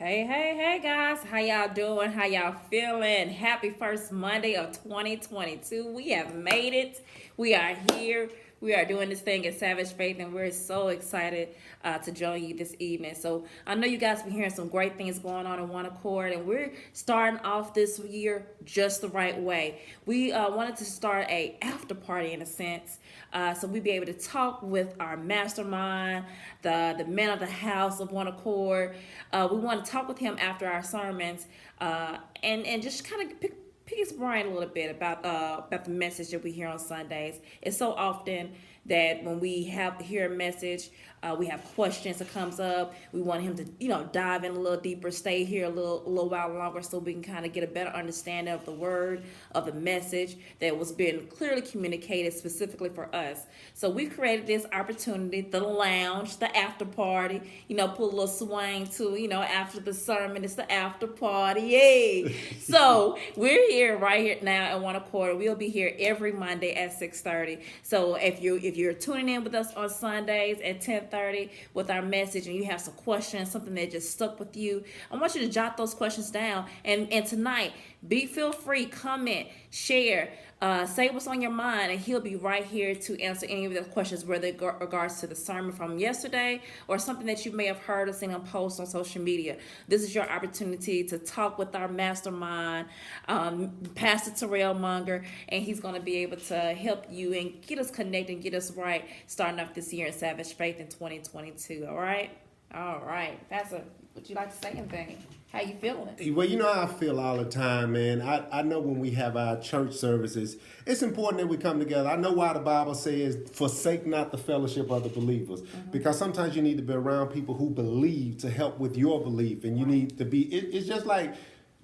Hey guys, how y'all doing? How y'all feeling? Happy first Monday of 2022. We have made it. We are here. We are doing this thing at Savage Faith, and we're so excited to join you this evening. So I know you guys been hearing some great things going on in One Accord, and we're starting off this year just the right way. We wanted to start a after party in a sense, so we'd be able to talk with our mastermind, the men of the house of One Accord. We want to talk with him after our sermons, and just kind of pick his brain a little bit about the message that we hear on Sundays. It's so often that when we hear a message, we have questions that comes up. We want him to dive in a little deeper, stay here a little while longer, so we can kind of get a better understanding of the word, of the message that was being clearly communicated specifically for us. So we created this opportunity, the lounge, the after party. Put a little swing to after the sermon, it's the after party. Yay! So we're here right here now at One Accord. We'll be here every Monday at 6:30. So if you're tuning in with us on Sundays at 10:30 with our message, and you have some questions, something that just stuck with you, I want you to jot those questions down. And tonight, feel free, comment, share, say what's on your mind, and he'll be right here to answer any of those questions, whether it regards to the sermon from yesterday or something that you may have heard or seen on posts on social media. This is your opportunity to talk with our mastermind, Pastor Terrell Munger, and he's going to be able to help you and get us connected and get us right, starting off this year in Savage Faith in 2022. All right. Pastor, would you like to say anything? How you feeling? Well, you know how I feel all the time, man. I know when we have our church services, it's important that we come together. I know why the Bible says, forsake not the fellowship of the believers. Mm-hmm. Because sometimes you need to be around people who believe to help with your belief. And you need to be, it's just like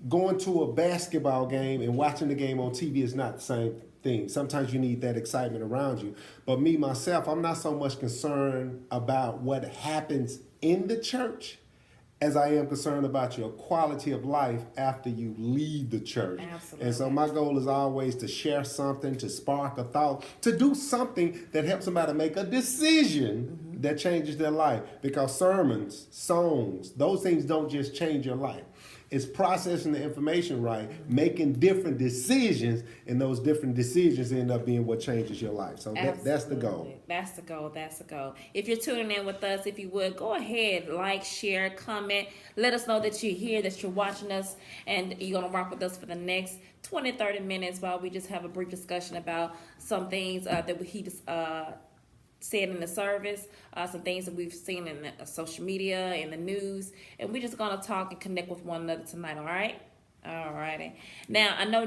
going to a basketball game and watching the game on TV is not the same thing. Sometimes you need that excitement around you. But me, myself, I'm not so much concerned about what happens in the church as I am concerned about your quality of life after you leave the church. Absolutely. And so my goal is always to share something, to spark a thought, to do something that helps somebody make a decision that changes their life. Because sermons, songs, those things don't just change your life. It's processing the information right, making different decisions, and those different decisions end up being what changes your life. So that's the goal. That's the goal. If you're tuning in with us, if you would, go ahead, like, share, comment. Let us know that you're here, that you're watching us, and you're going to rock with us for the next 20, 30 minutes while we just have a brief discussion about some things that he just said in the service, some things that we've seen in the social media, in the news, and we're just going to talk and connect with one another tonight, all right? Alrighty. Now, I know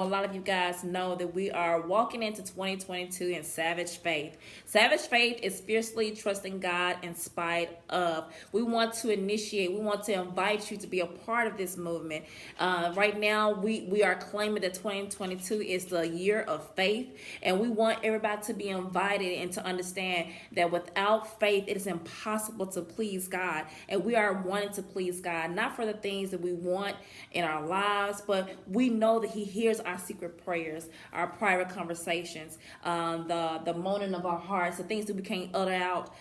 a lot of you guys know that we are walking into 2022 in Savage Faith. Savage Faith is fiercely trusting God in spite of. We want to invite you to be a part of this movement. Right now, we are claiming that 2022 is the year of faith, and we want everybody to be invited and to understand that without faith, it is impossible to please God. And we are wanting to please God, not for the things that we want in our lives, but we know that he hears our secret prayers, our private conversations, the moaning of our hearts, the things that we can't utter out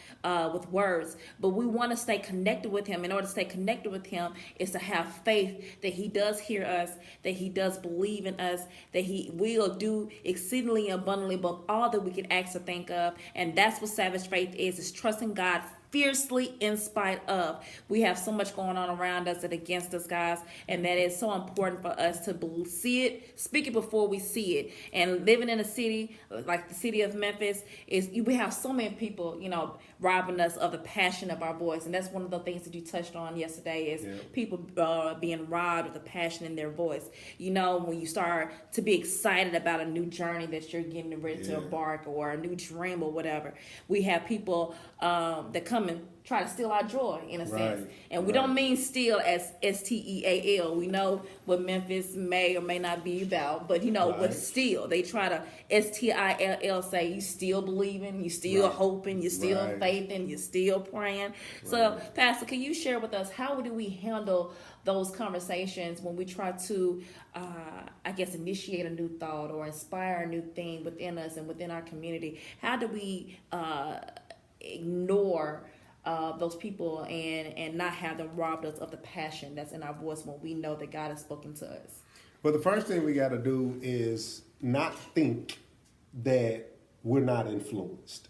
with words. But we want to stay connected with him. In order to stay connected with him is to have faith that he does hear us, that he does believe in us, that he will do exceedingly abundantly above all that we can ask or think of. And that's what Savage Faith is trusting God fiercely in spite of. We have so much going on around us and against us, guys, and that is so important for us to see it, speak it before we see it. And living in a city like the city of Memphis, we have so many people, robbing us of the passion of our voice. And that's one of the things that you touched on yesterday is people being robbed of the passion in their voice. When you start to be excited about a new journey that you're getting ready to embark, or a new dream or whatever, we have people that come and try to steal our joy in a sense. And we don't mean steal as STEAL. We know what Memphis may or may not be about, but but steal. They try to STILL, say you still believing, you still hoping, you still faithing, you still praying. So Pastor, can you share with us, how do we handle those conversations when we try to initiate a new thought or inspire a new thing within us and within our community? How do we ignore those people and not have them robbed us of the passion that's in our voice when we know that God has spoken to us? But the first thing we got to do is not think that we're not influenced.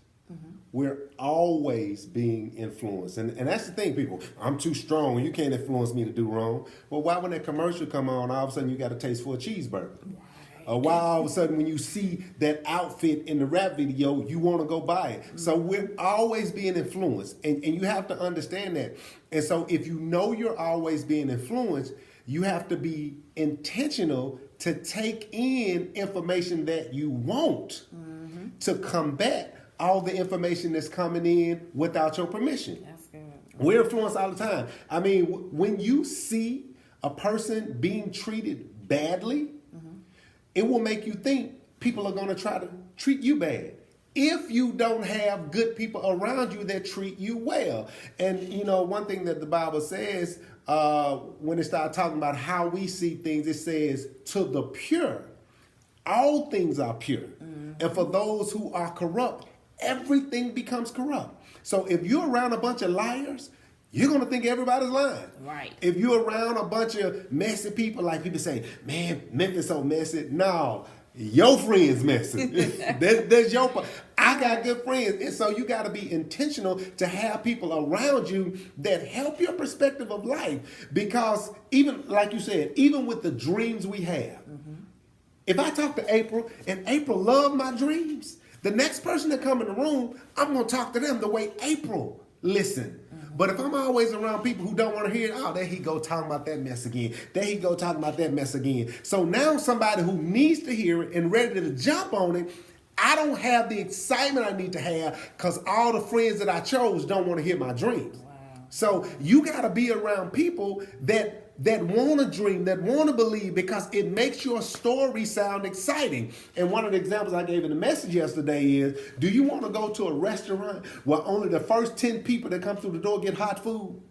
We're always being influenced. And that's the thing, people. I'm too strong. You can't influence me to do wrong. Well, why when that commercial come on, all of a sudden you got a taste for a cheeseburger? Why all of a sudden when you see that outfit in the rap video, you want to go buy it? So we're always being influenced. And you have to understand that. And so if you know you're always being influenced, you have to be intentional to take in information that you want to combat all the information that's coming in without your permission. That's good. We're influenced all the time. I mean, when you see a person being treated badly, it will make you think people are going to try to treat you bad if you don't have good people around you that treat you well. And, you know, one thing that the Bible says when it starts talking about how we see things, it says, to the pure, all things are pure. And for those who are corrupt, everything becomes corrupt. So if you're around a bunch of liars, you're going to think everybody's lying. Right. If you're around a bunch of messy people, like people say, man, Memphis so messy. No, your friends messy. That's your part. I got good friends. And so you got to be intentional to have people around you that help your perspective of life. Because even, like you said, even with the dreams we have, if I talk to April and April loved my dreams, the next person that come in the room, I'm going to talk to them the way April listened. But if I'm always around people who don't want to hear it, oh, there he go talking about that mess again. There he go talking about that mess again. So now somebody who needs to hear it and ready to jump on it, I don't have the excitement I need to have because all the friends that I chose don't want to hear my dreams. Wow. So you got to be around people that want to dream, that want to believe, because it makes your story sound exciting. And one of the examples I gave in the message yesterday is, do you want to go to a restaurant where only the first 10 people that come through the door get hot food?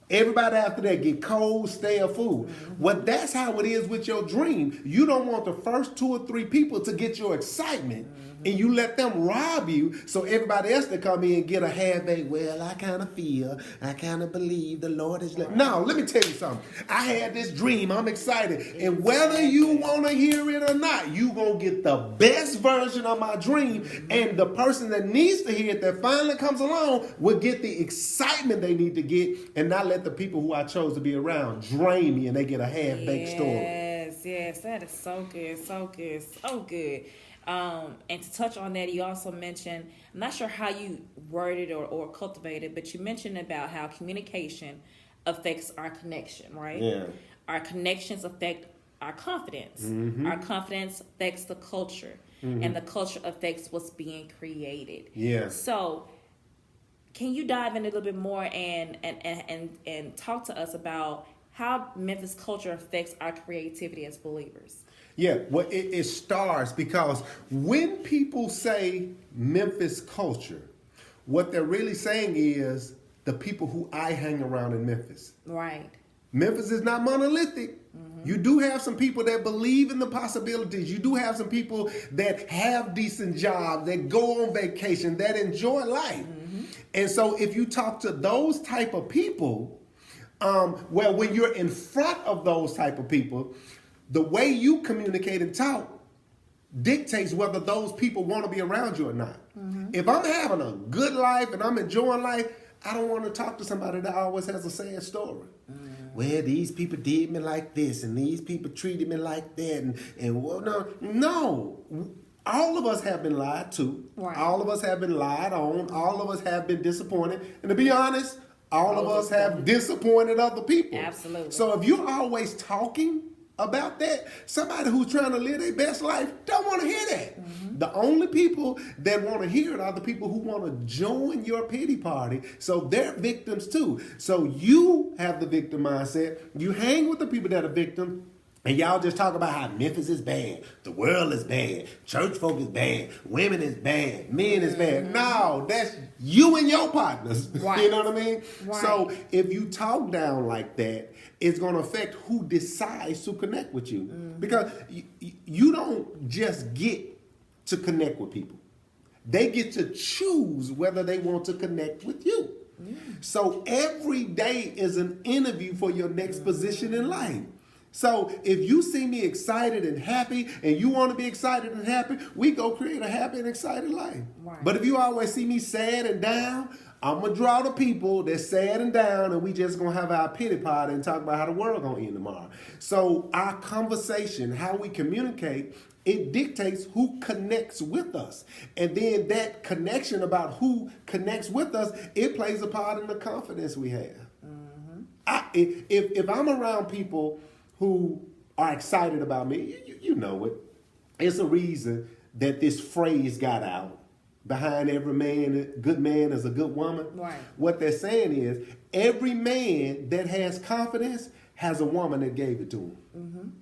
Everybody after that get cold, stale food. Well, that's how it is with your dream. You don't want the first 2 or 3 people to get your excitement, and you let them rob you, so everybody else that come in get a half-baked, well, I kind of feel, I kind of believe the Lord is... No, let me tell you something. I had this dream. I'm excited. And whether you want to hear it or not, you going to get the best version of my dream, and the person that needs to hear it that finally comes along will get the excitement they need to get, and not let the people who I chose to be around drain me and they get a half-baked story. Yes, that is so good, so good, so good. And to touch on that, you also mentioned, I'm not sure how you worded or cultivated, but you mentioned about how communication affects our connection, right? Yeah. Our connections affect our confidence. Our confidence affects the culture, and the culture affects what's being created. Yeah. So, can you dive in a little bit more and talk to us about how Memphis culture affects our creativity as believers? Yeah, well, it starts because when people say Memphis culture, what they're really saying is the people who I hang around in Memphis. Right. Memphis is not monolithic. You do have some people that believe in the possibilities. You do have some people that have decent jobs, that go on vacation, that enjoy life. And so if you talk to those type of people, well, when you're in front of those type of people, the way you communicate and talk dictates whether those people want to be around you or not. If I'm having a good life and I'm enjoying life, I don't want to talk to somebody that always has a sad story. Well, these people did me like this, and these people treated me like that, and well, no. All of us have been lied to. Right. All of us have been lied on. All of us have been disappointed. And to be honest, all of us have disappointed other people. Absolutely. So if you're always talking about that, somebody who's trying to live their best life don't want to hear that. The only people that want to hear it are the people who want to join your pity party, so they're victims too. So you have the victim mindset. You hang with the people that are victims, and y'all just talk about how Memphis is bad, the world is bad, church folk is bad, women is bad, men is bad. No, that's you and your partners. Right. You know what I mean? Right. So if you talk down like that, it's going to affect who decides to connect with you. Because you don't just get to connect with people. They get to choose whether they want to connect with you. So every day is an interview for your next position in life. So if you see me excited and happy and you want to be excited and happy, we go create a happy and excited life. Right. But if you always see me sad and down, I'm going to draw the people that's sad and down, and we just going to have our pity party and talk about how the world going to end tomorrow. So our conversation, how we communicate, it dictates who connects with us. And then that connection about who connects with us, it plays a part in the confidence we have. If I'm around people who are excited about me, you know it. It's a reason that this phrase got out. Behind every man, good man is a good woman. Right. What they're saying is every man that has confidence has a woman that gave it to him.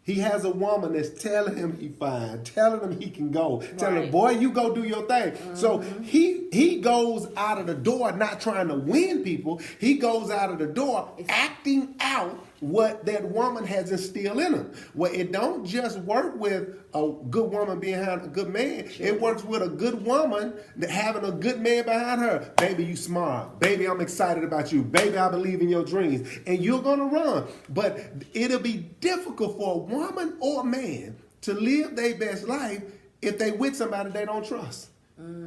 He has a woman that's telling him he fine, telling him he can go, telling him, boy, you go do your thing. So he goes out of the door not trying to win people. He goes out of the door acting out what that woman has instilled in him. Well, it don't just work with a good woman behind a good man. Sure. It works with a good woman having a good man behind her. Baby, you smart. Baby, I'm excited about you. Baby, I believe in your dreams. And you're going to run. But it'll be difficult for a woman or a man to live their best life if they with somebody they don't trust.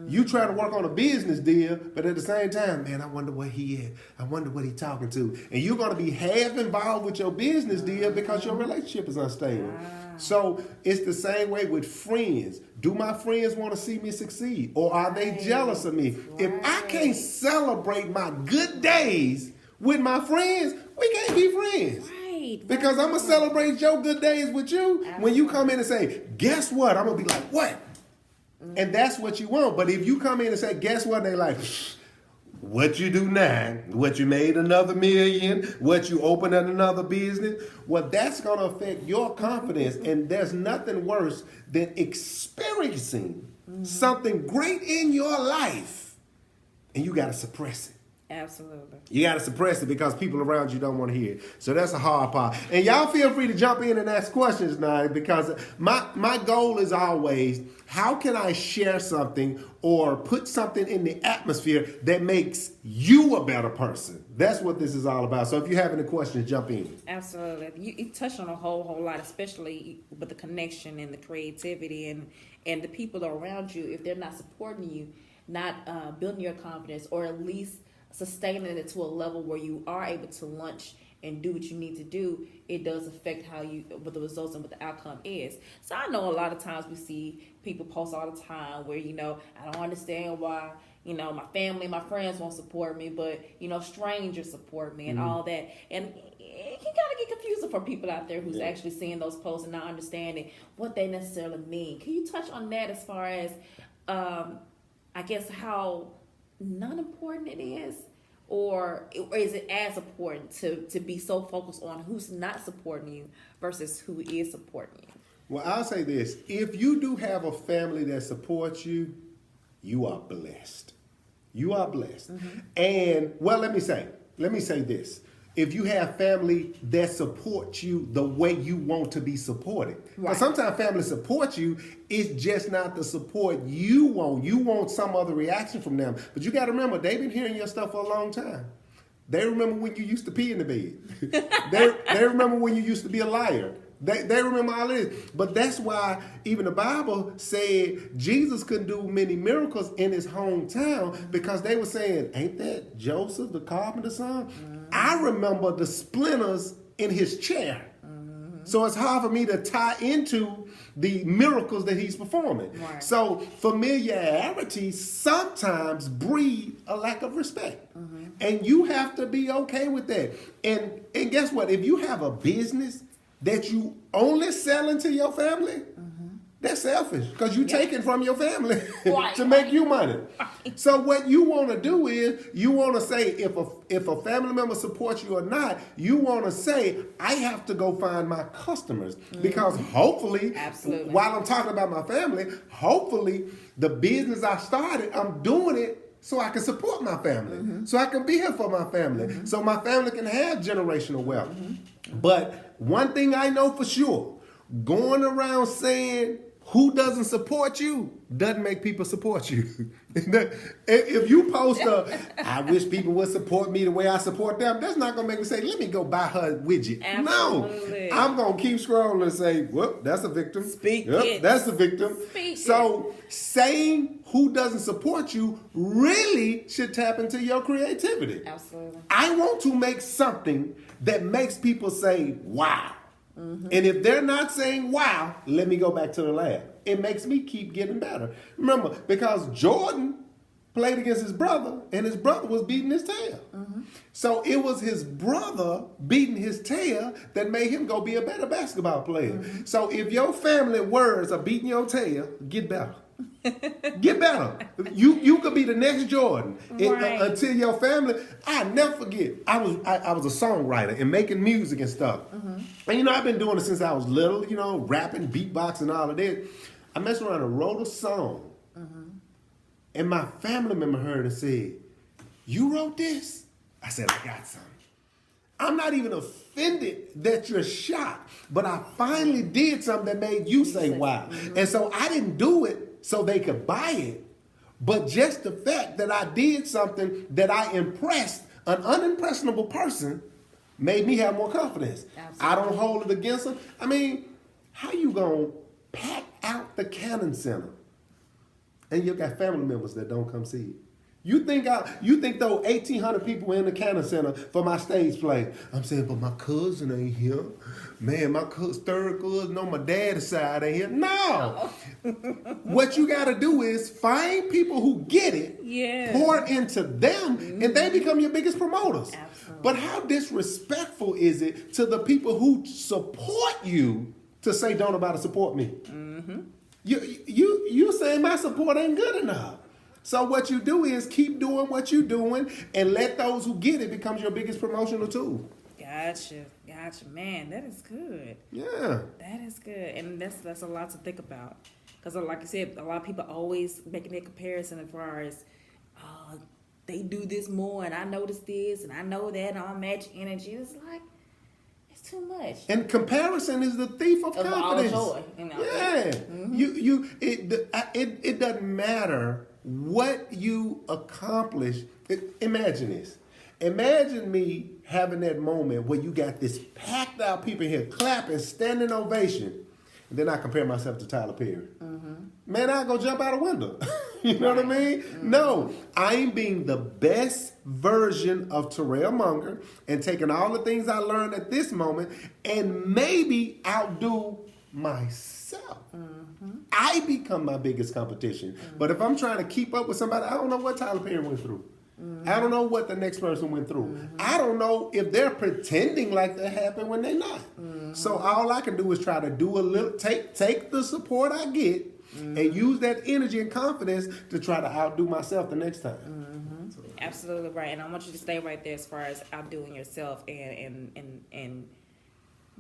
You try to work on a business deal, but at the same time, man, I wonder where he is. I wonder what he's talking to. And you're going to be half involved with your business deal because your relationship is unstable. So it's the same way with friends. Do my friends want to see me succeed? Or are they jealous of me? If I can't celebrate my good days with my friends, we can't be friends. Because I'm going to celebrate your good days with you. When you come in and say, guess what? I'm going to be like, what? And that's what you want. But if you come in and say, guess what? They like, what you do now? What you made another million? What you opened another business? Well, that's going to affect your confidence. And there's nothing worse than experiencing something great in your life. And you got to suppress it. Absolutely. You got to suppress it because people around you don't want to hear it. So that's a hard part. And y'all feel free to jump in and ask questions now, because my goal is always, how can I share something or put something in the atmosphere that makes you a better person? That's what this is all about. So if you have any questions, jump in. Absolutely. You touched on a whole lot, especially with the connection and the creativity and the people around you. If they're not supporting you, not building your confidence, or at least sustaining it to a level where you are able to launch and do what you need to do, it does affect what the results and what the outcome is. So I know a lot of times we see people post all the time where, I don't understand why, my family, my friends won't support me, but, strangers support me and all that. And it can kind of get confusing for people out there who's actually seeing those posts and not understanding what they necessarily mean. Can you touch on that as far as, I guess, how not important it is, or is it as important to be so focused on who's not supporting you versus who is supporting you? Well, I'll say this. If you do have a family that supports you, you are blessed. You are blessed. And, well, let me say this. If you have family that supports you the way you want to be supported. Because sometimes family supports you, it's just not the support you want. You want some other reaction from them. But you got to remember, they've been hearing your stuff for a long time. They remember when you used to pee in the bed. they remember when you used to be a liar. They remember all this. But that's why even the Bible said Jesus couldn't do many miracles in his hometown, because they were saying, ain't that Joseph, the carpenter's son? I remember the splinters in his chair. So it's hard for me to tie into the miracles that he's performing. So familiarity sometimes breeds a lack of respect. And you have to be okay with that. And guess what? If you have a business that you only selling to your family, that's selfish, because you taking from your family to make you money. So what you want to do is, you want to say, if a family member supports you or not, you want to say, I have to go find my customers, because hopefully, while I'm talking about my family, hopefully the business I started, I'm doing it so I can support my family, so I can be here for my family, so my family can have generational wealth. But one thing I know for sure, going around saying who doesn't support you doesn't make people support you. If you post I wish people would support me the way I support them, that's not going to make me say, let me go buy her a widget. Absolutely. No, I'm going to keep scrolling and say, whoop, that's a victim. Speak yep, it. That's a victim. Speak so saying who doesn't support you really should tap into your creativity. Absolutely. I want to make something that makes people say, wow. And if they're not saying wow, let me go back to the lab. It makes me keep getting better. Remember, because Jordan played against his brother, and his brother was beating his tail. So it was his brother beating his tail that made him go be a better basketball player. So if your family words are beating your tail, get better. Get better. You could be the next Jordan until your family. I never forget. I was a songwriter and making music and stuff. And I've been doing it since I was little. Rapping, beatboxing, all of that. I messed around and wrote a song, and my family member heard and said, "You wrote this?" I said, "I got some." I'm not even offended that you're shocked, but I finally did something that made you say wow. And so I didn't do it so they could buy it, but just the fact that I did something that I impressed an unimpressionable person made me have more confidence. Absolutely. I don't hold it against them. I mean, how you gonna pack out the Cannon Center and you got family members that don't come see it? You think though 1,800 people were in the Cannon Center for my stage play? I'm saying, but my cousin ain't here. Man, my third cousin on my dad's side ain't here. No. What you got to do is find people who get it, pour it into them, and they become your biggest promoters. Absolutely. But how disrespectful is it to the people who support you to say, don't nobody support me? You saying my support ain't good enough. So what you do is keep doing what you're doing and let those who get it become your biggest promotional tool. Gotcha. Man, that is good. Yeah. That is good. And that's a lot to think about. Because like you said, a lot of people always making that comparison as far as, they do this more and I notice this and I know that and I'll match energy. It's like, it's too much. And comparison is the thief of confidence. All joy, Yeah. It doesn't matter what you accomplish. Imagine this. Imagine me having that moment where you got this packed out people here clapping, standing ovation, and then I compare myself to Tyler Perry. Man, I go jump out a window. You know what I mean? No, I'm being the best version of Terrell Munger and taking all the things I learned at this moment and maybe outdo myself. I become my biggest competition. But if I'm trying to keep up with somebody, I don't know what Tyler Perry went through. I don't know what the next person went through. I don't know if they're pretending like that happened when they're not. So all I can do is try to do a little, take the support I get and use that energy and confidence to try to outdo myself the next time. So. Absolutely right. And I want you to stay right there as far as outdoing yourself and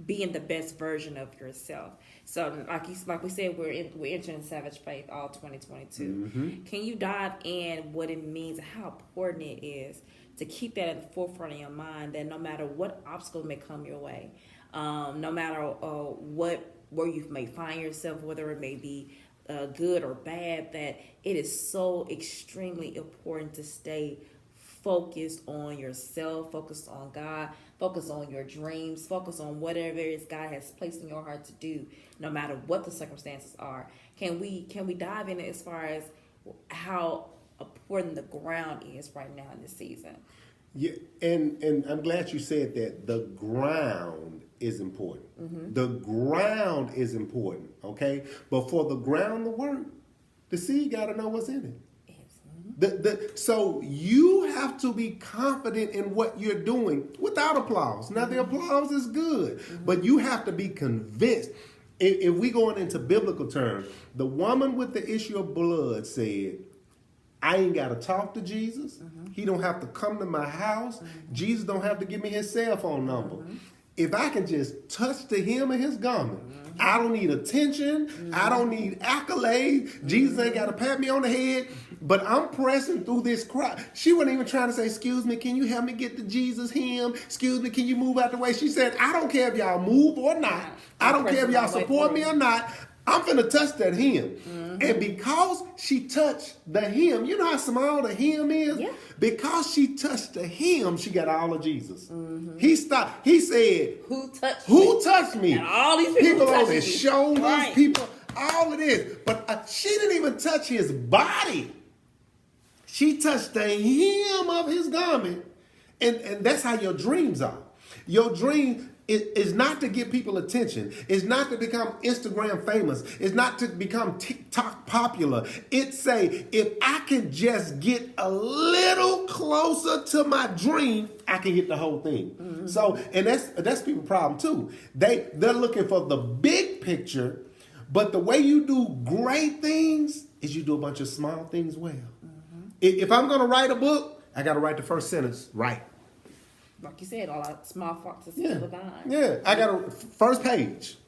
being the best version of yourself. So like we said, we're entering Savage Faith all 2022. Can you dive in what it means and how important it is to keep that at the forefront of your mind, that no matter what obstacle may come your way, no matter where you may find yourself, whether it may be good or bad, that it is so extremely important to stay focused on yourself, focused on God, focus on your dreams, focus on whatever it is God has placed in your heart to do, no matter what the circumstances are. Can we dive in as far as how important the ground is right now in this season? Yeah, and I'm glad you said that. The ground is important. The ground is important, okay? But for the ground to work, the seed got to know what's in it. So you have to be confident in what you're doing without applause. Now, the applause is good, but you have to be convinced. If we going into biblical terms, the woman with the issue of blood said, I ain't got to talk to Jesus. He don't have to come to my house. Jesus don't have to give me his cell phone number. If I can just touch the hem of his garment, I don't need attention. I don't need accolades. Jesus ain't got to pat me on the head. But I'm pressing through this crowd. She wasn't even trying to say, excuse me, can you help me get to Jesus hymn? Excuse me, can you move out the way? She said, I don't care if y'all move or not. I don't care if y'all support me or not. I'm finna touch that hem. And because she touched the hem, you know how small the hem is? Yeah. Because she touched the hem, she got all of Jesus. He stopped. He said, Who touched me? me? And all these people on touched his you. shoulders, Right. people, all of this. But she didn't even touch his body. She touched the hem of his garment. And that's how your dreams are. Your dream is not to get people attention. It's not to become Instagram famous. It's not to become TikTok popular. It's say, if I can just get a little closer to my dream, I can get the whole thing. So, and that's people's problem too. They're looking for the big picture, but the way you do great things is you do a bunch of small things well. If I'm going to write a book, I got to write the first sentence right. Like you said, all our small foxes fill the vine. Yeah, I got a first page,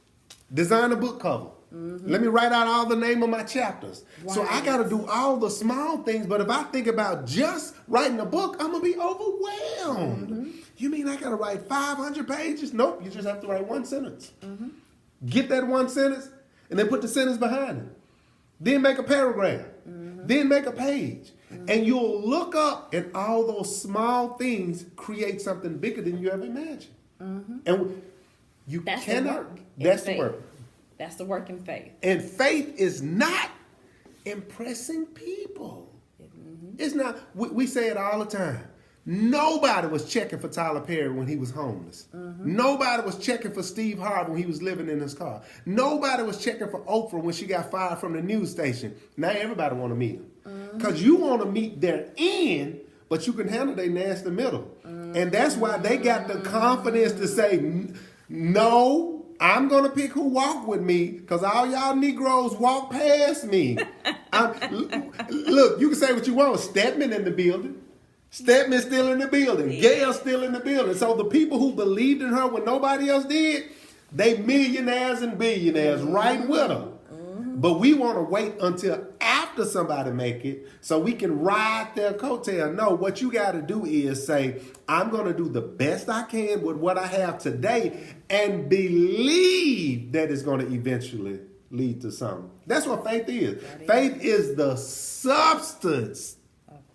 design a book cover. Let me write out all the name of my chapters. So I got to do all the small things. But if I think about just writing a book, I'm going to be overwhelmed. You mean I got to write 500 pages? Nope, you just have to write one sentence. Get that one sentence and then put the sentence behind it. Then make a paragraph. Then make a page. And you'll look up and all those small things create something bigger than you ever imagined. And you That's cannot. the work. That's faith. the work. That's the work in faith. And faith is not impressing people. It's not. We say it all the time. Nobody was checking for Tyler Perry when he was homeless. Nobody was checking for Steve Harvey when he was living in his car. Nobody was checking for Oprah when she got fired from the news station. Now everybody want to meet him. Because you want to meet their end, but you can handle their nasty middle. And that's why they got the confidence to say, no, I'm going to pick who walk with me because all y'all Negroes walk past me. Look, you can say what you want. Stedman in the building. Stedman's still in the building. Gail's still in the building. So the people who believed in her when nobody else did, they millionaires and billionaires right with her. But we want to wait until after somebody make it so we can ride their coattail. No, what you got to do is say, I'm going to do the best I can with what I have today and believe that it's going to eventually lead to something. That's what faith is. Faith is the substance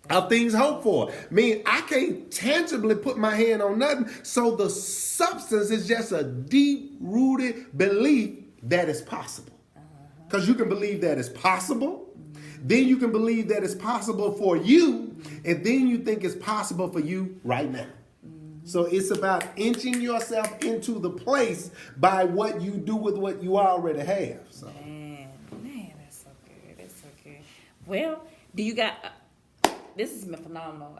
of things hoped for. I mean, I can't tangibly put my hand on nothing. So the substance is just a deep-rooted belief that it's possible. Because you can believe that it's possible. Then you can believe that it's possible for you. And then you think it's possible for you right now. So it's about inching yourself into the place by what you do with what you already have. So. Man, that's so good. That's so good. Well, do you got... This has been phenomenal.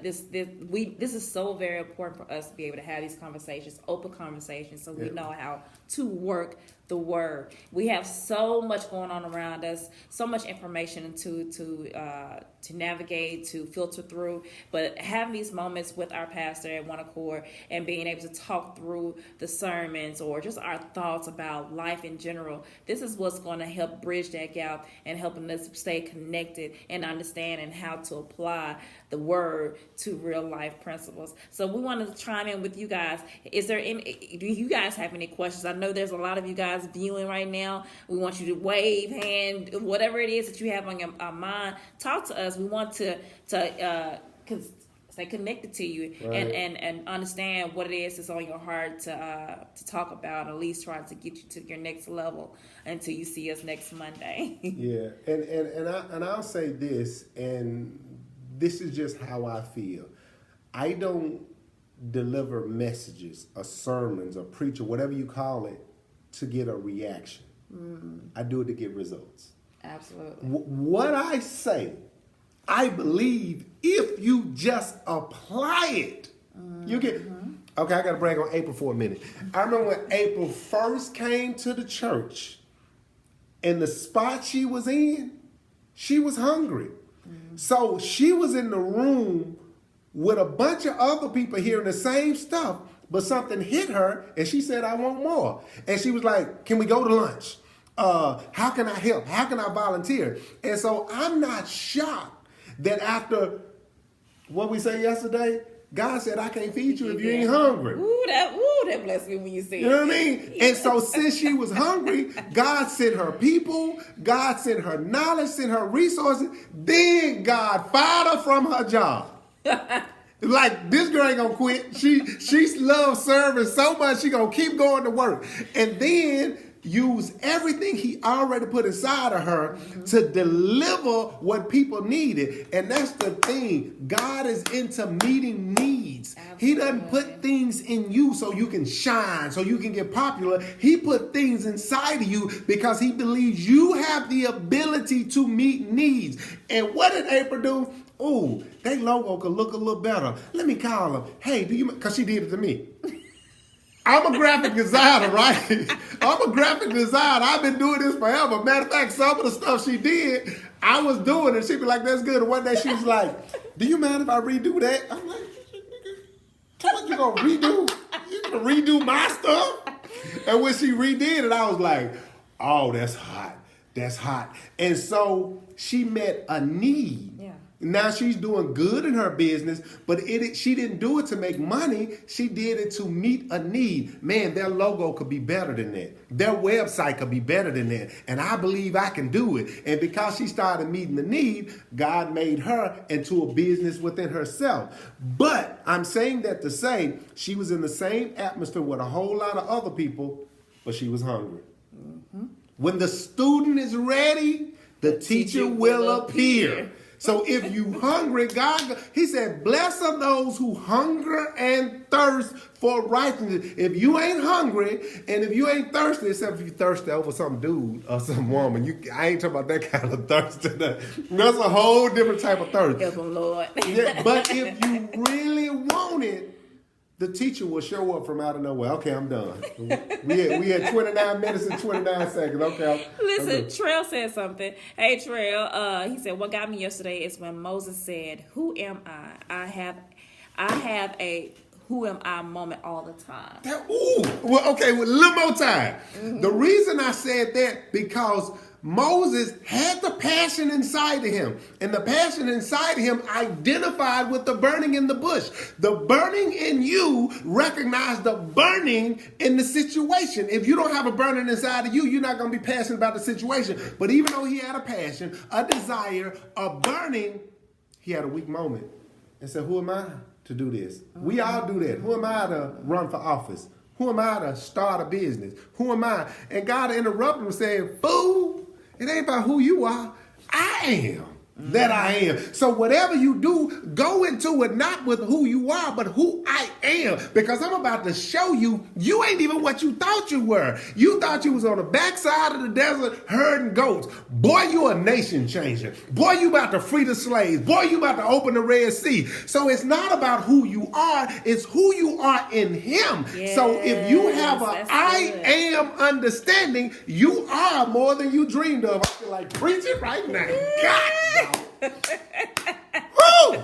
This is so very important for us to be able to have these conversations, open conversations, so we know how to work the word. We have so much going on around us, so much information to navigate, to filter through. But having these moments with our pastor at One Accord and being able to talk through the sermons or just our thoughts about life in general, this is what's going to help bridge that gap and helping us stay connected and understanding how to apply the word to real life principles. So we want to chime in with you guys. Do you guys have any questions? I know there's a lot of you guys viewing right now. We want you to wave, hand, whatever it is that you have on your mind. Talk to us. We want to stay connected to you and understand what it is that's on your heart to talk about, at least trying to get you to your next level until you see us next Monday. Yeah, and I'll say this, and this is just how I feel. I don't deliver messages or sermons or preach or whatever you call it to get a reaction. I do it to get results. Absolutely. What I say, I believe if you just apply it, you get... Okay, I got to brag on April for a minute. I remember when April first came to the church, and the spot she was in, she was hungry. So she was in the room with a bunch of other people hearing the same stuff, but something hit her, and she said, I want more. And she was like, can we go to lunch? How can I help? How can I volunteer? And so I'm not shocked that after what we said yesterday, God said, I can't feed you if you ain't hungry. Ooh, that blessed me when you said You know what I mean? And so since she was hungry, God sent her people, God sent her knowledge, sent her resources. Then God fired her from her job. Like, this girl ain't gonna quit. She loves serving so much, she gonna keep going to work. And then use everything he already put inside of her to deliver what people needed. And that's the thing. God is into meeting needs. Absolutely. He doesn't put things in you so you can shine, so you can get popular. He put things inside of you because he believes you have the ability to meet needs. And what did April do? Oh, that logo could look a little better. Let me call her. Hey, do you? Because she did it to me. I'm a graphic designer, right? I'm a graphic designer. I've been doing this forever. Matter of fact, some of the stuff she did, I was doing it. She'd be like, that's good. And one day she was like, do you mind if I redo that? I'm like, what you gonna redo? You gonna redo my stuff? And when she redid it, I was like, oh, that's hot. That's hot. And so she met a need. Yeah. Now she's doing good in her business, but she didn't do it to make money. She did it to meet a need. Man, their logo could be better than that. Their website could be better than that. And I believe I can do it. And because she started meeting the need, God made her into a business within herself. But I'm saying that to say she was in the same atmosphere with a whole lot of other people, but she was hungry. Mm-hmm. When the student is ready, the teacher will appear. So if you hungry, God, he said, blessed are those who hunger and thirst for righteousness. If you ain't hungry and if you ain't thirsty, except if you thirsty over some dude or some woman, I ain't talking about that kind of thirst. That's a whole different type of thirst. Help him, Lord. Yeah, but if you really want it, the teacher will show up from out of nowhere. Okay, I'm done. We had 29 minutes and 29 seconds. Okay. Listen, Trail said something. Hey, Trail. He said, what got me yesterday is when Moses said, who am I? I have a who am I moment all the time. Well, a little more time. Mm-hmm. The reason I said that, because Moses had the passion inside of him, and the passion inside of him identified with the burning in the bush. The burning in you recognized the burning in the situation. If you don't have a burning inside of you, you're not going to be passionate about the situation. But even though he had a passion, a desire, a burning, he had a weak moment and said, who am I to do this? Mm-hmm. We all do that. Who am I to run for office? Who am I to start a business? Who am I? And God interrupted him and said, fool, it ain't about who you are. I am that I am. So whatever you do, go into it not with who you are, but who I am. Because I'm about to show you, you ain't even what you thought you were. You thought you was on the backside of the desert herding goats. Boy, you a nation changer. Boy, you about to free the slaves. Boy, you about to open the Red Sea. So it's not about who you are, it's who you are in him. Yes, so if you have a I am understanding, you are more than you dreamed of. I feel like preaching right now. God. Woo!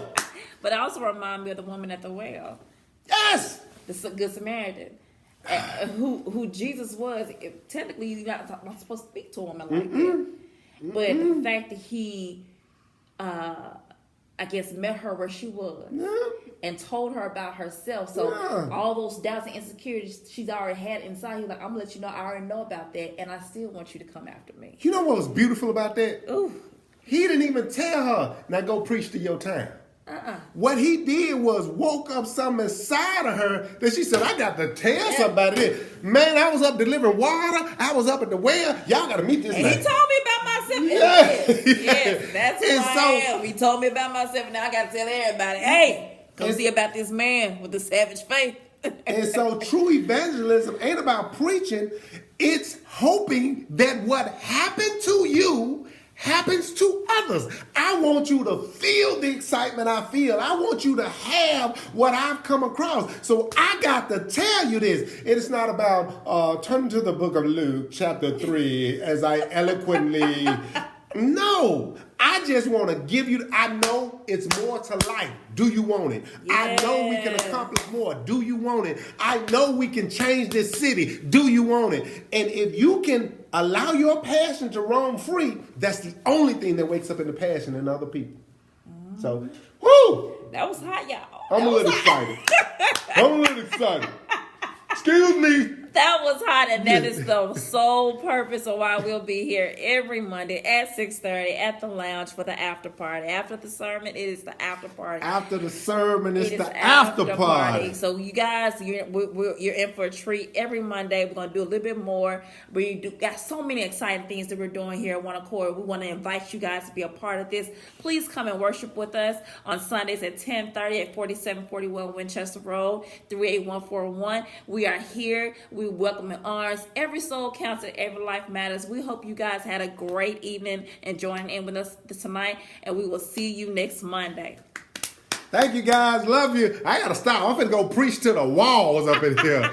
But it also reminds me of the woman at the well. Yes, the Good Samaritan, who Jesus was. Technically, you're not supposed to speak to a woman like that. But the fact that he, I guess, met her where she was and told her about herself. So all those doubts and insecurities she's already had inside, he's like, I'm gonna let you know I already know about that, and I still want you to come after me. You know what was beautiful about that? Ooh. He didn't even tell her, now go preach to your town. What he did was woke up something inside of her that she said, I got to tell somebody this. Man, I was up delivering water. I was up at the well. Y'all got to meet this man. He told me about myself. Yes, that's who I am. He told me about myself, and now I got to tell everybody, hey, come see about this man with the savage faith. And so true evangelism ain't about preaching. It's hoping that what happened to you happens to others. I want you to feel the excitement I feel. I want you to have what I've come across. So I got to tell you this. It is not about turn to the book of Luke chapter 3 as I eloquently... No, I just want to give you, I know it's more to life. Do you want it? Yes. I know we can accomplish more. Do you want it? I know we can change this city. Do you want it? And if you can allow your passion to roam free, that's the only thing that wakes up in the passion in other people. So, whoo! That was hot, y'all. I'm a little excited. I'm a little excited. Excuse me. That was hot, and that is the sole purpose of why we'll be here every Monday at 6:30 at the lounge for the after party. After the sermon, it is the after party. After the sermon, it's It is the after party. So you guys, you're in for a treat every Monday. We're gonna do a little bit more. Got so many exciting things that we're doing here at One Accord. We want to invite you guys to be a part of this. Please come and worship with us on Sundays at 10:30 at 4741 Winchester Road, 38141. We are here. We welcome in arms. Every soul counts and every life matters. We hope you guys had a great evening and joining in with us tonight, and we will see you next Monday. Thank you, guys. Love you. I got to stop. I'm finna go preach to the walls up in here.